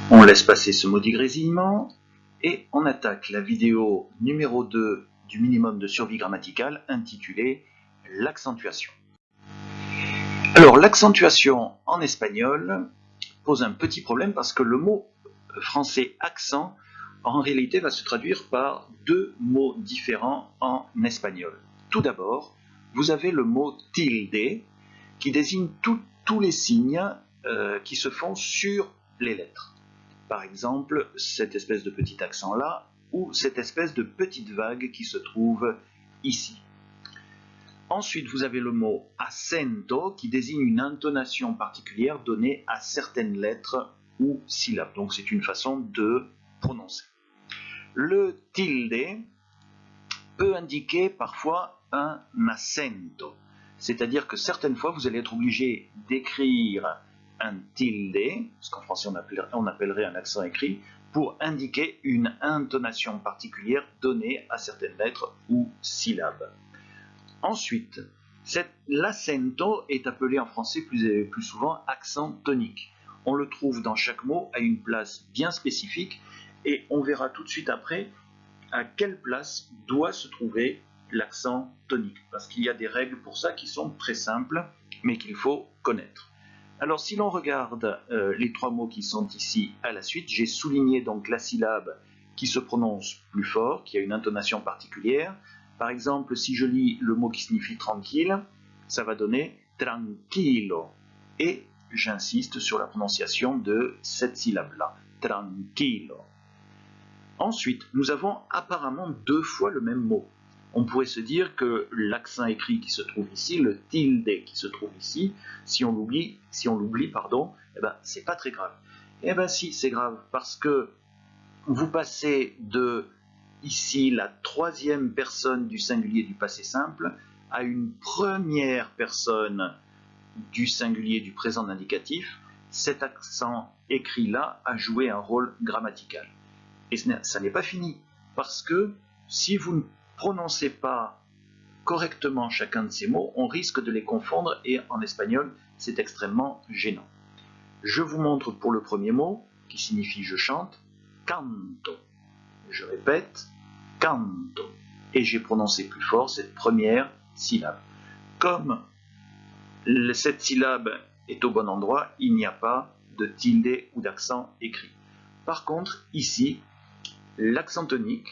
On laisse passer ce maudit grésillement et on attaque la vidéo numéro 2 du minimum de survie grammaticale intitulée l'accentuation. Alors l'accentuation en espagnol pose un petit problème parce que le mot français accent en réalité va se traduire par deux mots différents en espagnol. Tout d'abord, vous avez le mot tilde qui désigne tous les signes qui se font sur les lettres. Par exemple, cette espèce de petit accent là, ou cette espèce de petite vague qui se trouve ici. Ensuite, vous avez le mot acento qui désigne une intonation particulière donnée à certaines lettres ou syllabes. Donc c'est une façon de prononcer. Le tilde peut indiquer parfois un acento, c'est-à-dire que certaines fois vous allez être obligé d'écrire un tilde, ce qu'en français on appellerait un accent écrit, pour indiquer une intonation particulière donnée à certaines lettres ou syllabes. Ensuite, l'accento est appelé en français plus souvent accent tonique. On le trouve dans chaque mot à une place bien spécifique et on verra tout de suite après à quelle place doit se trouver l'accent tonique, parce qu'il y a des règles pour ça qui sont très simples mais qu'il faut connaître. Alors si l'on regarde les trois mots qui sont ici à la suite, j'ai souligné donc la syllabe qui se prononce plus fort, qui a une intonation particulière. Par exemple, si je lis le mot qui signifie tranquille, ça va donner tranquilo. Et j'insiste sur la prononciation de cette syllabe-là, tranquilo. Ensuite, nous avons apparemment deux fois le même mot. On pourrait se dire que l'accent écrit qui se trouve ici, le tilde qui se trouve ici, si on l'oublie, eh ben, c'est pas très grave. Eh bien si, c'est grave, parce que vous passez de ici la troisième personne du singulier du passé simple à une première personne du singulier du présent indicatif. Cet accent écrit là a joué un rôle grammatical. Et ça n'est pas fini, parce que si vous ne prononcez pas correctement chacun de ces mots, on risque de les confondre et en espagnol, c'est extrêmement gênant. Je vous montre pour le premier mot, qui signifie je chante, canto. Je répète, canto. Et j'ai prononcé plus fort cette première syllabe. Comme cette syllabe est au bon endroit, il n'y a pas de tilde ou d'accent écrit. Par contre, ici, l'accent tonique,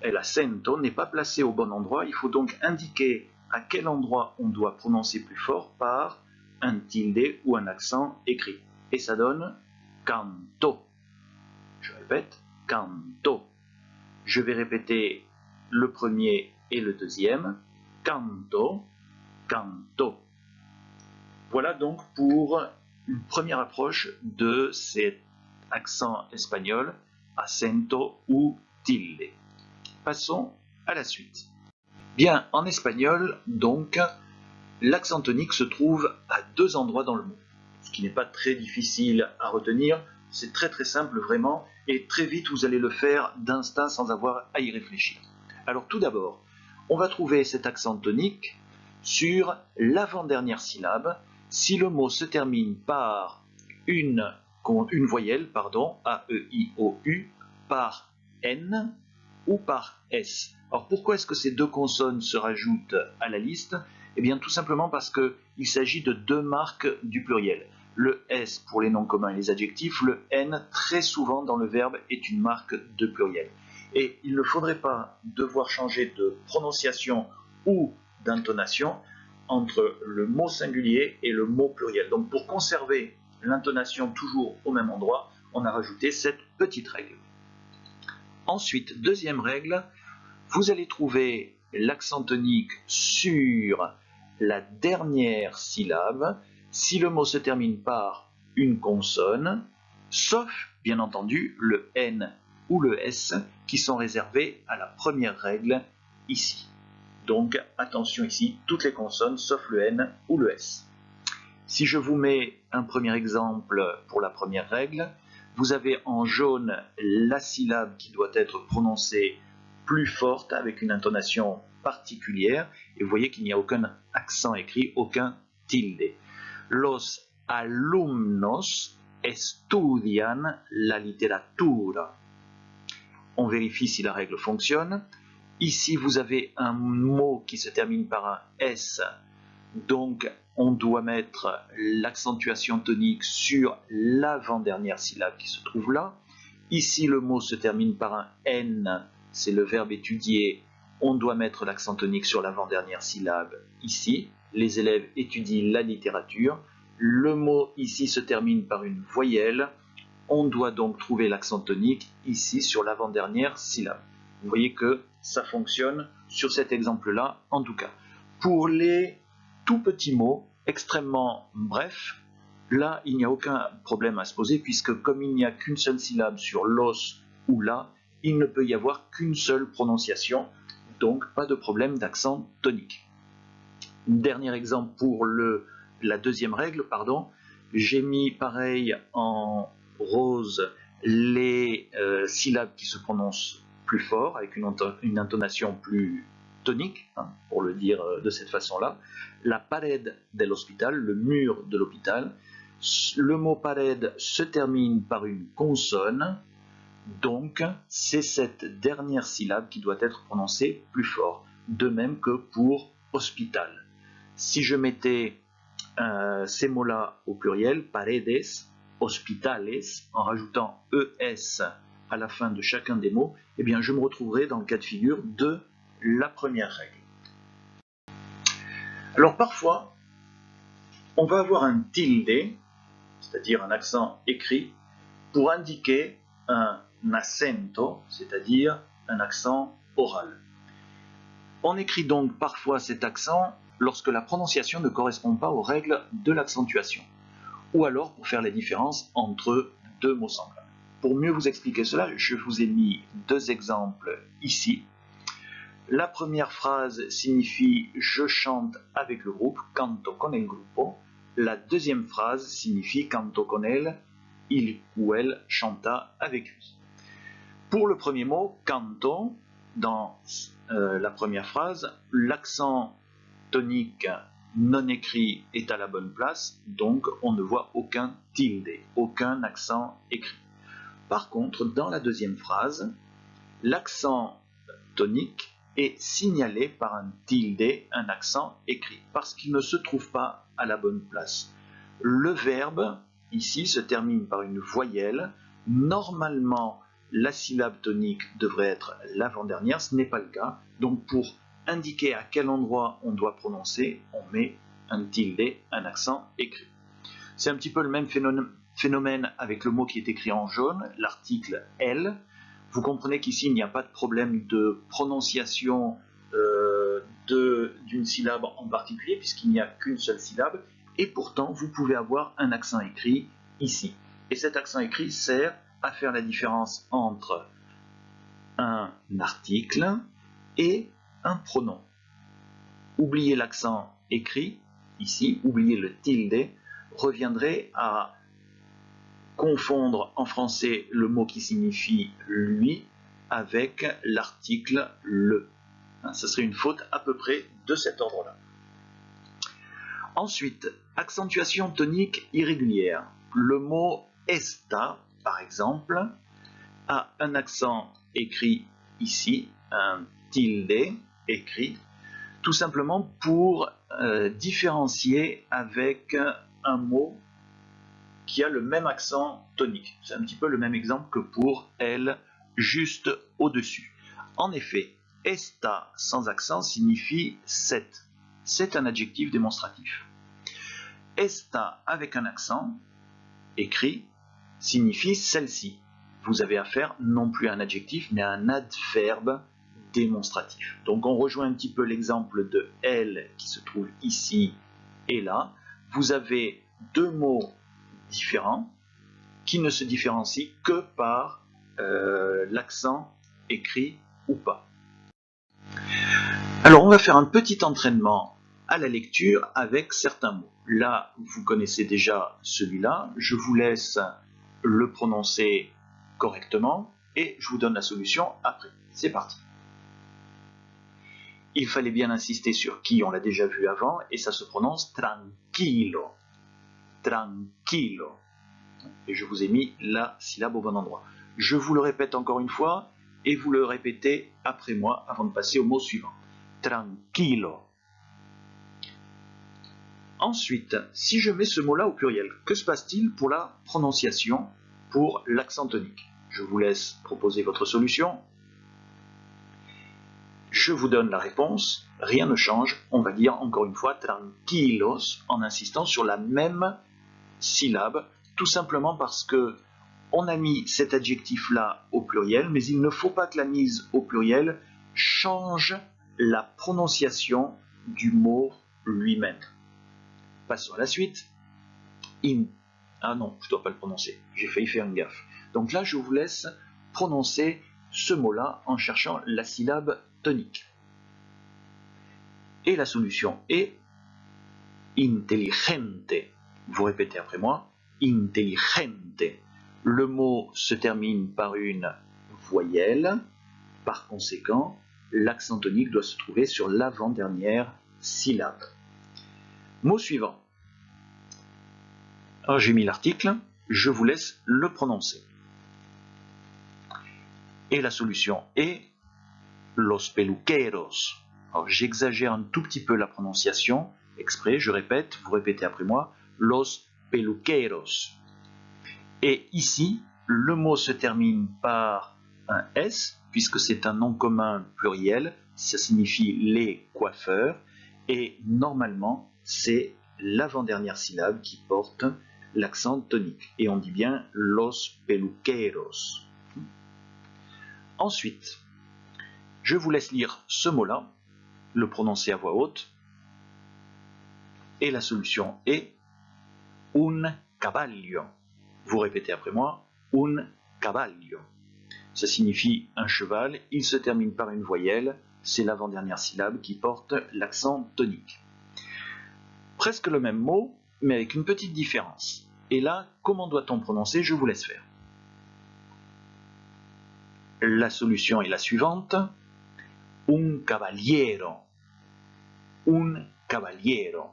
l'accento, n'est pas placé au bon endroit. Il faut donc indiquer à quel endroit on doit prononcer plus fort par un tilde ou un accent écrit. Et ça donne canto. Je répète, canto. Je vais répéter le premier et le deuxième. Canto, canto. Voilà donc pour une première approche de cet accent espagnol, acento ou tilde. Passons à la suite. Bien, en espagnol, donc, l'accent tonique se trouve à deux endroits dans le mot, ce qui n'est pas très difficile à retenir, c'est très simple vraiment, et très vite vous allez le faire d'instinct sans avoir à y réfléchir. Alors tout d'abord, on va trouver cet accent tonique sur l'avant-dernière syllabe, si le mot se termine par une voyelle, A-E-I-O-U, par N, ou par S. Alors pourquoi est-ce que ces deux consonnes se rajoutent à la liste? Eh bien tout simplement parce qu'il s'agit de deux marques du pluriel. Le S pour les noms communs et les adjectifs, le N très souvent dans le verbe est une marque de pluriel. Et il ne faudrait pas devoir changer de prononciation ou d'intonation entre le mot singulier et le mot pluriel. Donc pour conserver l'intonation toujours au même endroit, on a rajouté cette petite règle. Ensuite, deuxième règle, vous allez trouver l'accent tonique sur la dernière syllabe si le mot se termine par une consonne, sauf, bien entendu, le N ou le S qui sont réservés à la première règle ici. Donc, attention ici, toutes les consonnes sauf le N ou le S. Si je vous mets un premier exemple pour la première règle, vous avez en jaune la syllabe qui doit être prononcée plus forte avec une intonation particulière et vous voyez qu'il n'y a aucun accent écrit, aucun tilde. Los alumnos estudian la literatura. On vérifie si la règle fonctionne. Ici, vous avez un mot qui se termine par un S, donc on doit mettre l'accentuation tonique sur l'avant-dernière syllabe qui se trouve là. Ici, le mot se termine par un N, c'est le verbe étudier. On doit mettre l'accent tonique sur l'avant-dernière syllabe ici. Les élèves étudient la littérature. Le mot ici se termine par une voyelle. On doit donc trouver l'accent tonique ici sur l'avant-dernière syllabe. Vous voyez que ça fonctionne sur cet exemple-là, en tout cas. Pour les tout petits mots, extrêmement brefs, là, il n'y a aucun problème à se poser, puisque comme il n'y a qu'une seule syllabe sur l'os ou la, il ne peut y avoir qu'une seule prononciation, donc pas de problème d'accent tonique. Dernier exemple pour la deuxième règle, pardon. J'ai mis pareil en rose les syllabes qui se prononcent plus fort, avec une intonation plus tonique, hein, pour le dire de cette façon-là. La pared del hospital, le mur de l'hôpital. Le mot pared se termine par une consonne, donc c'est cette dernière syllabe qui doit être prononcée plus fort, de même que pour hospital. Si je mettais ces mots-là au pluriel, paredes, hospitales, en rajoutant ES à la fin de chacun des mots, eh bien je me retrouverai dans le cas de figure de la première règle. Alors parfois, on va avoir un tilde, c'est-à-dire un accent écrit, pour indiquer un accento, c'est-à-dire un accent oral. On écrit donc parfois cet accent lorsque la prononciation ne correspond pas aux règles de l'accentuation, ou alors pour faire la différence entre deux mots semblables. Pour mieux vous expliquer cela, je vous ai mis deux exemples ici. La première phrase signifie « je chante avec le groupe », canto con el grupo. La deuxième phrase signifie « canto con él », il ou elle chanta avec lui. Pour le premier mot, canto, dans la première phrase, l'accent tonique non écrit est à la bonne place, donc on ne voit aucun tilde, aucun accent écrit. Par contre, dans la deuxième phrase, l'accent tonique est signalé par un tilde, un accent écrit, parce qu'il ne se trouve pas à la bonne place. Le verbe, ici, se termine par une voyelle. Normalement, la syllabe tonique devrait être l'avant-dernière, ce n'est pas le cas. Donc pour indiquer à quel endroit on doit prononcer, on met un tilde, un accent écrit. C'est un petit peu le même phénomène avec le mot qui est écrit en jaune, l'article L. Vous comprenez qu'ici, il n'y a pas de problème de prononciation d'une syllabe en particulier, puisqu'il n'y a qu'une seule syllabe, et pourtant, vous pouvez avoir un accent écrit ici. Et cet accent écrit sert à faire la différence entre un article et un pronom. Oubliez l'accent écrit, ici, oubliez le tilde, reviendrait à confondre en français le mot qui signifie lui avec l'article le. Ce serait une faute à peu près de cet ordre-là. Ensuite, accentuation tonique irrégulière. Le mot esta, par exemple, a un accent écrit ici, un tilde écrit, tout simplement pour différencier avec un mot qui a le même accent tonique. C'est un petit peu le même exemple que pour elle, juste au-dessus. En effet, esta sans accent signifie cette. C'est un adjectif démonstratif. Esta avec un accent écrit signifie celle-ci. Vous avez affaire non plus à un adjectif, mais à un adverbe démonstratif. Donc on rejoint un petit peu l'exemple de elle qui se trouve ici et là. Vous avez deux mots différents qui ne se différencient que par l'accent écrit ou pas. Alors on va faire un petit entraînement à la lecture avec certains mots. Là, vous connaissez déjà celui-là. Je vous laisse le prononcer correctement et je vous donne la solution après. C'est parti. Il fallait bien insister sur qui, on l'a déjà vu avant, et ça se prononce tranquillo. Tranquillo. Et je vous ai mis la syllabe au bon endroit. Je vous le répète encore une fois, et vous le répétez après moi avant de passer au mot suivant. Tranquilo. Ensuite, si je mets ce mot-là au pluriel, que se passe-t-il pour la prononciation, pour l'accent tonique? Je vous laisse proposer votre solution. Je vous donne la réponse, rien ne change, on va dire encore une fois tranquilos en insistant sur la même syllabe, tout simplement parce que on a mis cet adjectif-là au pluriel, mais il ne faut pas que la mise au pluriel change la prononciation du mot lui-même. Passons à la suite. Ah non, je ne dois pas le prononcer, j'ai failli faire une gaffe. Donc là, je vous laisse prononcer ce mot-là en cherchant la syllabe tonique. Et la solution est intelligente. Vous répétez après moi, intelligente. Le mot se termine par une voyelle, par conséquent, l'accent tonique doit se trouver sur l'avant-dernière syllabe. Mot suivant. Alors j'ai mis l'article, je vous laisse le prononcer. Et la solution est los peluqueros. Alors j'exagère un tout petit peu la prononciation, exprès, je répète, vous répétez après moi, los peluqueros. Et ici, le mot se termine par un S, puisque c'est un nom commun pluriel, ça signifie les coiffeurs, et normalement, c'est l'avant-dernière syllabe qui porte l'accent tonique. Et on dit bien los peluqueros. Ensuite, je vous laisse lire ce mot-là, le prononcer à voix haute, et la solution est un caballo. Vous répétez après moi, un caballo. Ça signifie un cheval, il se termine par une voyelle, c'est l'avant-dernière syllabe qui porte l'accent tonique. Presque le même mot, mais avec une petite différence. Et là, comment doit-on prononcer? Je vous laisse faire. La solution est la suivante. Un caballero. Un caballero.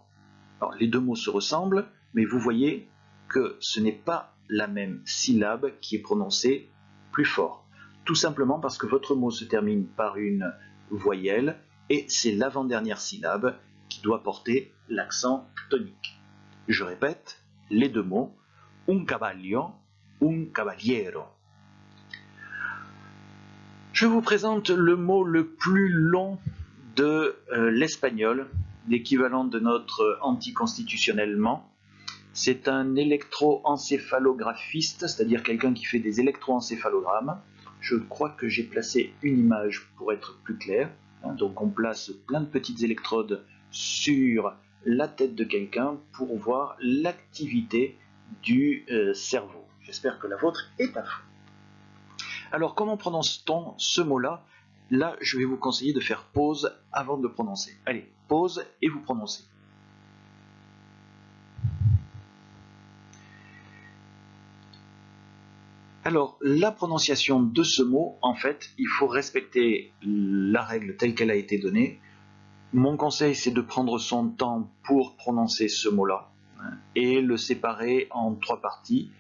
Alors, les deux mots se ressemblent, mais vous voyez que ce n'est pas la même syllabe qui est prononcée plus fort. Tout simplement parce que votre mot se termine par une voyelle et c'est l'avant-dernière syllabe qui doit porter l'accent tonique. Je répète les deux mots, un caballo, un caballero. Je vous présente le mot le plus long de l'espagnol, l'équivalent de notre anticonstitutionnellement. C'est un électroencéphalographiste, c'est-à-dire quelqu'un qui fait des électroencéphalogrammes. Je crois que j'ai placé une image pour être plus clair. Donc on place plein de petites électrodes sur la tête de quelqu'un pour voir l'activité du cerveau. J'espère que la vôtre est à fond. Alors comment prononce-t-on ce mot-là? Là, je vais vous conseiller de faire pause avant de le prononcer. Allez, pause et vous prononcez. Alors, la prononciation de ce mot, en fait, il faut respecter la règle telle qu'elle a été donnée. Mon conseil, c'est de prendre son temps pour prononcer ce mot-là et le séparer en trois parties.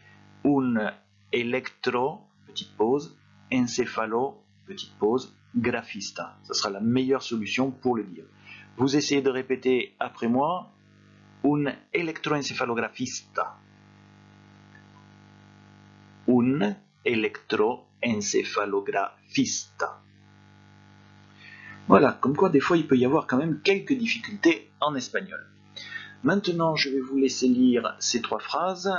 Un electro, petite pause, encéphalo, petite pause, graphista. Ce sera la meilleure solution pour le dire. Vous essayez de répéter après moi, un electroencéphalographista. Un electroencéphalographista. Voilà, comme quoi des fois il peut y avoir quand même quelques difficultés en espagnol. Maintenant, je vais vous laisser lire ces trois phrases.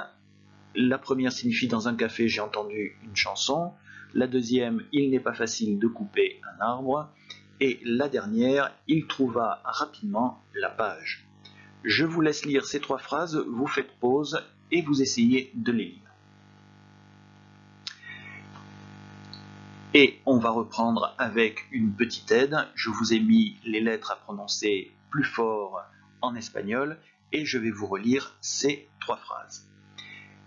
La première signifie dans un café, j'ai entendu une chanson. La deuxième, il n'est pas facile de couper un arbre. Et la dernière, il trouva rapidement la page. Je vous laisse lire ces trois phrases, vous faites pause et vous essayez de les lire. Et on va reprendre avec une petite aide. Je vous ai mis les lettres à prononcer plus fort en espagnol et je vais vous relire ces trois phrases.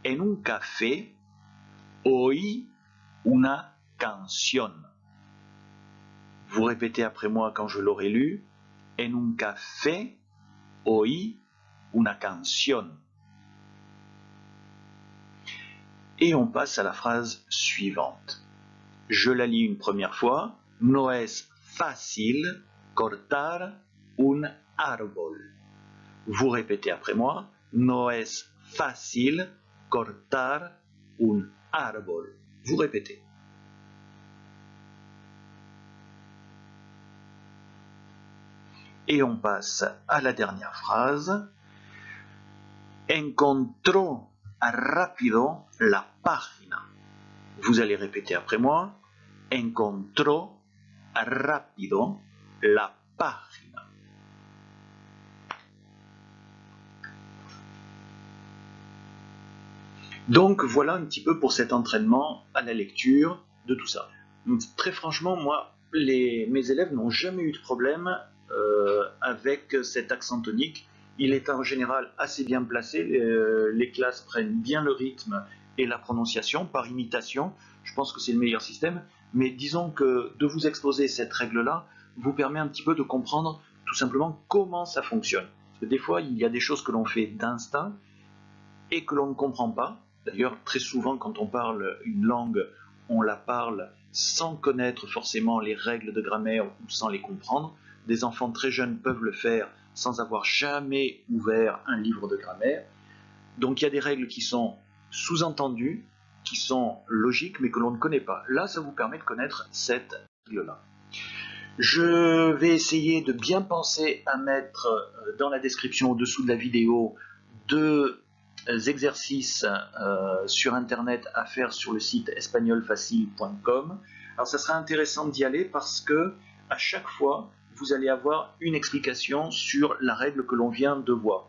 En un café, oí una canción. Vous répétez après moi quand je l'aurai lu. En un café, oí una canción. Et on passe à la phrase suivante. Je la lis une première fois. No es fácil cortar un árbol. Vous répétez après moi. No es fácil cortar un árbol. Vous répétez. Et on passe à la dernière phrase. Encontró rápido la página. Vous allez répéter après moi. Encontró rápido la página. Donc voilà un petit peu pour cet entraînement à la lecture de tout ça. Très franchement, moi, mes élèves n'ont jamais eu de problème avec cet accent tonique. Il est en général assez bien placé. Les classes prennent bien le rythme et la prononciation par imitation. Je pense que c'est le meilleur système. Mais disons que de vous exposer cette règle-là vous permet un petit peu de comprendre tout simplement comment ça fonctionne. Parce que des fois, il y a des choses que l'on fait d'instinct et que l'on ne comprend pas. D'ailleurs, très souvent, quand on parle une langue, on la parle sans connaître forcément les règles de grammaire ou sans les comprendre. Des enfants très jeunes peuvent le faire sans avoir jamais ouvert un livre de grammaire. Donc il y a des règles qui sont sous-entendues, qui sont logiques, mais que l'on ne connaît pas. Là, ça vous permet de connaître cette règle-là. Je vais essayer de bien penser à mettre dans la description au-dessous de la vidéo deux exercices sur internet à faire sur le site espagnolfacile.com. Alors ça sera intéressant d'y aller parce que à chaque fois vous allez avoir une explication sur la règle que l'on vient de voir.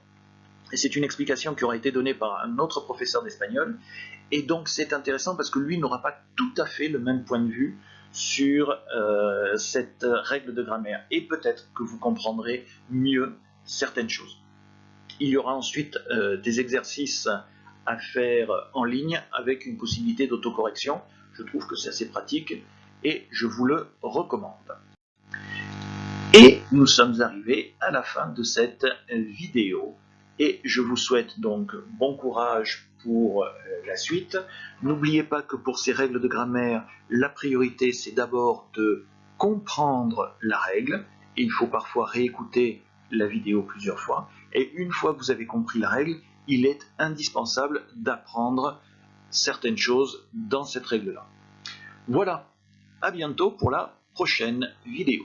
Et c'est une explication qui aura été donnée par un autre professeur d'espagnol, et donc c'est intéressant parce que lui n'aura pas tout à fait le même point de vue sur cette règle de grammaire, et peut-être que vous comprendrez mieux certaines choses. Il y aura ensuite des exercices à faire en ligne avec une possibilité d'autocorrection. Je trouve que c'est assez pratique et je vous le recommande. Et nous sommes arrivés à la fin de cette vidéo. Et je vous souhaite donc bon courage pour la suite. N'oubliez pas que pour ces règles de grammaire, la priorité c'est d'abord de comprendre la règle. Et il faut parfois réécouter la vidéo plusieurs fois. Et une fois que vous avez compris la règle, il est indispensable d'apprendre certaines choses dans cette règle-là. Voilà, à bientôt pour la prochaine vidéo.